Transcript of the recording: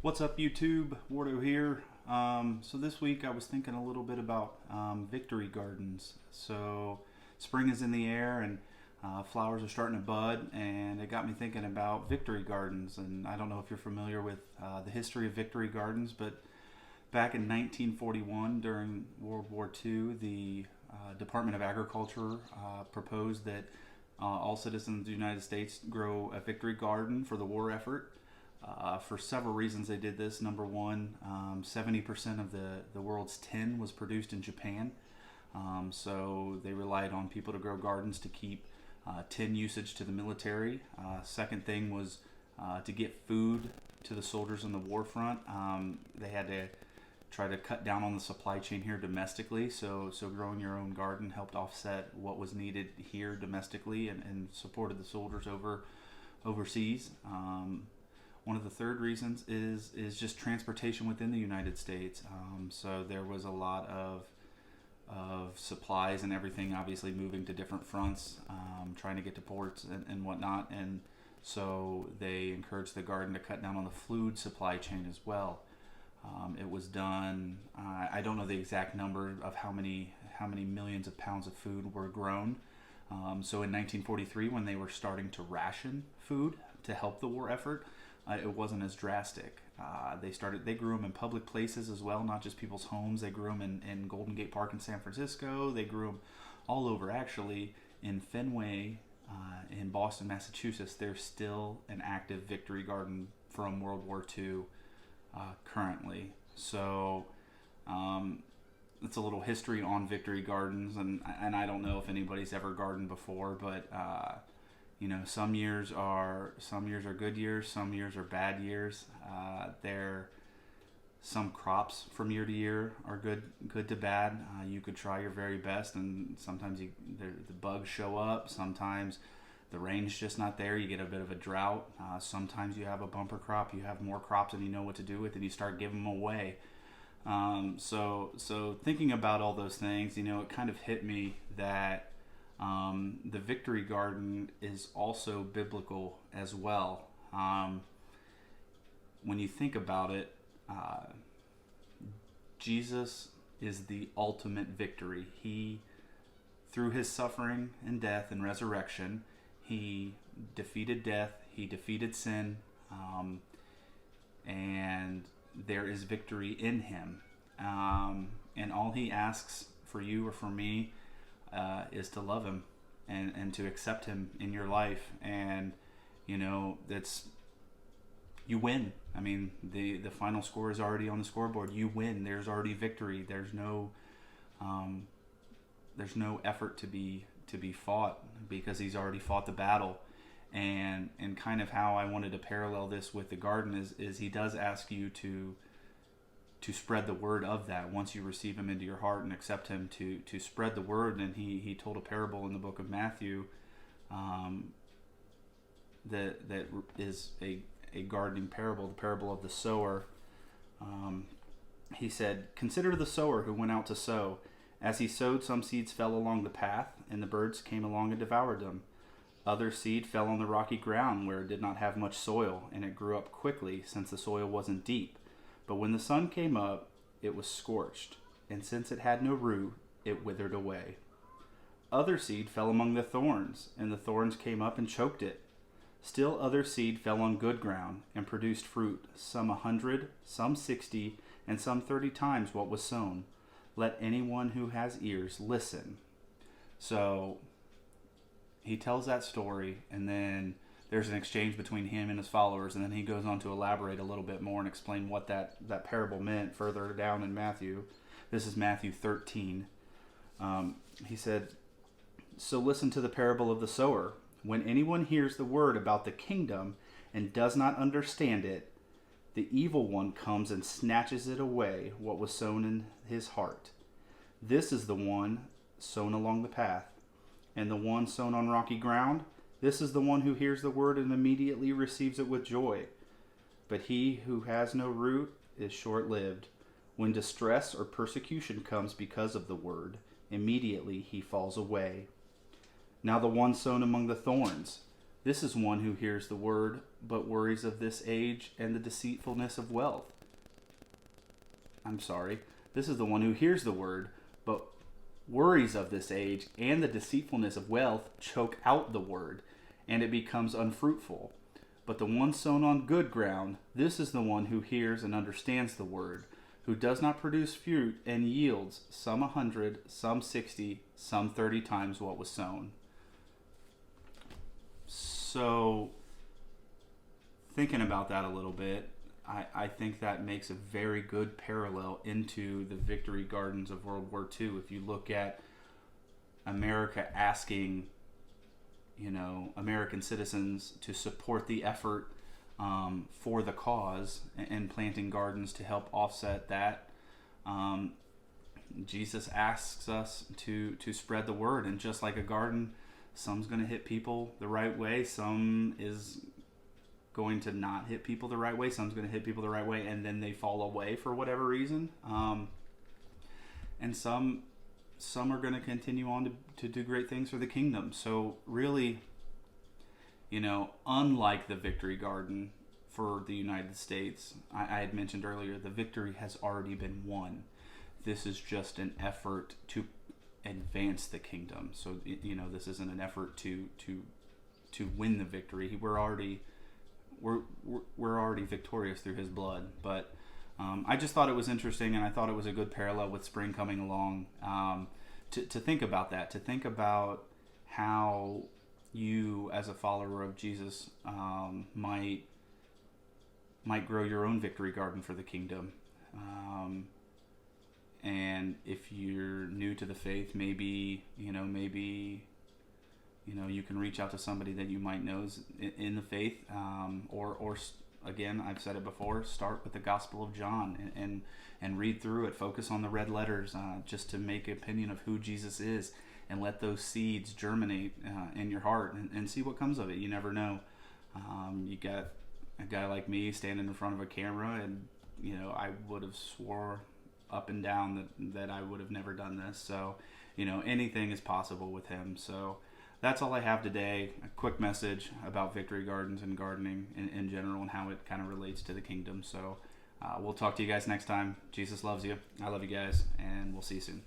What's up, YouTube? Wardo here. So this week I was thinking a little bit about victory gardens. So spring is in the air and flowers are starting to bud, and it got me thinking about victory gardens. And I don't know if you're familiar with the history of victory gardens, but back in 1941 during World War II, the Department of Agriculture proposed that all citizens of the United States grow a victory garden for the war effort. For several reasons they did this. Number one, 70% of the world's tin was produced in Japan. So they relied on people to grow gardens to keep tin usage to the military. Second thing was to get food to the soldiers in the war front. They had to try to cut down on the supply chain here domestically. So growing your own garden helped offset what was needed here domestically and supported the soldiers overseas. One of the third reasons is just transportation within the United States. So there was a lot of supplies and everything obviously moving to different fronts, trying to get to ports and whatnot. And so they encouraged the garden to cut down on the food supply chain as well. It was done, I don't know the exact number of how many millions of pounds of food were grown. So in 1943, when they were starting to ration food to help the war effort, it wasn't as drastic. They grew them in public places as well, not just people's homes. They grew them in Golden Gate Park in San Francisco. They grew them all over. Actually, in Fenway, in Boston, Massachusetts, there's still an active victory garden from World War II currently. So it's a little history on victory gardens, and I don't know if anybody's ever gardened before, but some years are good years, some years are bad years. Some crops from year to year are good to bad. You could try your very best, and sometimes the bugs show up. Sometimes the rain's just not there. You get a bit of a drought. Sometimes you have a bumper crop. You have more crops than you know what to do with, and you start giving them away. So thinking about all those things, it kind of hit me that the victory garden is also biblical as well. When you think about it, Jesus is the ultimate victory. He, through his suffering and death and resurrection, he defeated death, he defeated sin, and there is victory in him. And all he asks for you or for me is to love him and to accept him in your life. And that's, you win. I mean, the final score is already on the scoreboard. You win. There's already victory. There's no effort to be fought, because he's already fought the battle. And kind of how I wanted to parallel this with the garden is he does ask you to spread the word of that. Once you receive him into your heart and accept him, to spread the word. And he told a parable in the book of Matthew that is a gardening parable, the parable of the sower. He said, "Consider the sower who went out to sow. As he sowed, some seeds fell along the path, and the birds came along and devoured them. Other seed fell on the rocky ground where it did not have much soil, and it grew up quickly, since the soil wasn't deep. But when the sun came up, it was scorched, and since it had no root, it withered away. Other seed fell among the thorns, and the thorns came up and choked it. Still other seed fell on good ground, and produced fruit, some 100, some 60, and some 30 times what was sown. Let anyone who has ears listen." So he tells that story, and then there's an exchange between him and his followers, and then he goes on to elaborate a little bit more and explain what that parable meant further down in Matthew. This is Matthew 13. He said, "So listen to the parable of the sower. When anyone hears the word about the kingdom and does not understand it, the evil one comes and snatches it away, what was sown in his heart. This is the one sown along the path. And the one sown on rocky ground, this is the one who hears the word and immediately receives it with joy. But he who has no root is short-lived. When distress or persecution comes because of the word, immediately he falls away. Now the one sown among the thorns, This is one who hears the word, but worries of this age and the deceitfulness of wealth. I'm sorry. This is the one who hears the word, but worries of this age and the deceitfulness of wealth choke out the word, and it becomes unfruitful. But the one sown on good ground, this is the one who hears and understands the word, who does not produce fruit and yields some 100, some 60, some 30 times what was sown. So, thinking about that a little bit, I think that makes a very good parallel into the Victory Gardens of World War II. If you look at America asking, American citizens to support the effort for the cause and planting gardens to help offset that, Jesus asks us to spread the word. And just like a garden, some's going to hit people the right way, some is going to not hit people the right way, some's going to hit people the right way and then they fall away for whatever reason, and some are going to continue on to do great things for the kingdom. So really, unlike the Victory Garden for the United States, I had mentioned earlier, the victory has already been won. This is just an effort to advance the kingdom. So this isn't an effort to win the victory. We're already victorious through his blood. But I just thought it was interesting, and I thought it was a good parallel with spring coming along, to think about that, to think about how you as a follower of Jesus might grow your own victory garden for the kingdom. And if you're new to the faith, maybe you can reach out to somebody that you might know is in the faith, or again, I've said it before, start with the Gospel of John and read through it. Focus on the red letters, just to make an opinion of who Jesus is, and let those seeds germinate in your heart, and see what comes of it. You never know. You got a guy like me standing in front of a camera, and I would have swore up and down that I would have never done this. So anything is possible with him. So that's all I have today. A quick message about Victory Gardens and gardening in general, and how it kind of relates to the kingdom. So we'll talk to you guys next time. Jesus loves you. I love you guys, and we'll see you soon.